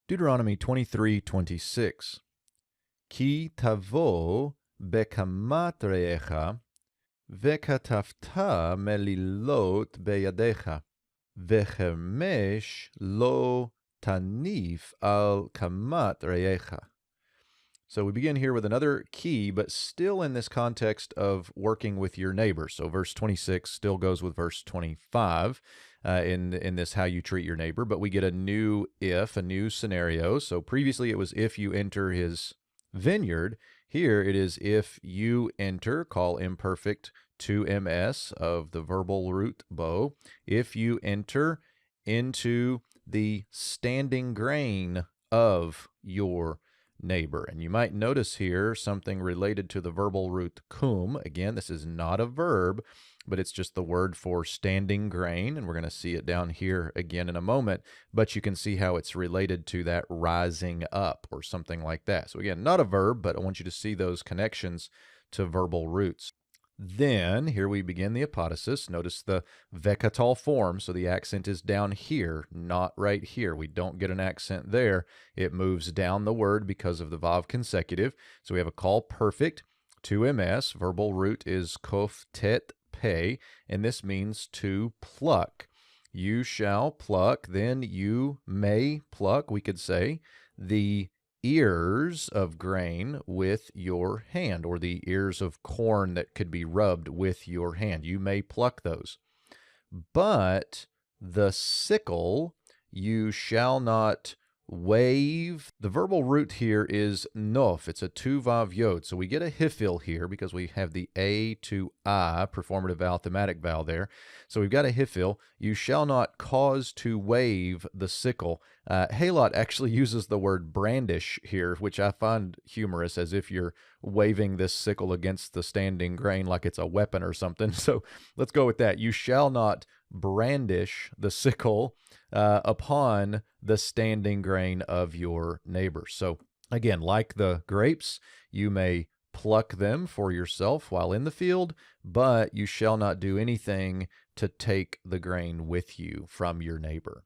Deuteronomy 23:26. Ki tavo bekamat re'echa, vekatafta melilot beyadecha, vechemesh lo tanif al kamat re'echa. So we begin here with another key, but still in this context of working with your neighbor. So verse 26 still goes with verse 25 in this how you treat your neighbor, but we get a new scenario. So previously it was if you enter his vineyard. Here it is if you enter, call imperfect 2ms of the verbal root bow, if you enter into the standing grain of your neighbor. And you might notice here something related to the verbal root cum. Again, this is not a verb, but it's just the word for standing grain, and we're going to see it down here again in a moment, but you can see how it's related to that rising up or something like that. So again, not a verb, but I want you to see those connections to verbal roots. Then, here we begin the apodosis. Notice the vekatal form, so the accent is down here, not right here. We don't get an accent there. It moves down the word because of the vav consecutive. So we have a call perfect, 2ms. Verbal root is kof tet pe, and this means to pluck. You shall pluck, then you may pluck, we could say, the ears of grain with your hand, or the ears of corn that could be rubbed with your hand. You may pluck those. But the sickle you shall not wave. The verbal root here is nof. It's a 2-vav yod. So we get a hifil here because we have the A to I, performative vowel, thematic vowel there. So we've got a hifil. You shall not cause to wave the sickle. Halot actually uses the word brandish here, which I find humorous, as if you're waving this sickle against the standing grain like it's a weapon or something. So let's go with that. You shall not brandish the sickle upon the standing grain of your neighbor. So again, like the grapes, you may pluck them for yourself while in the field, but you shall not do anything to take the grain with you from your neighbor.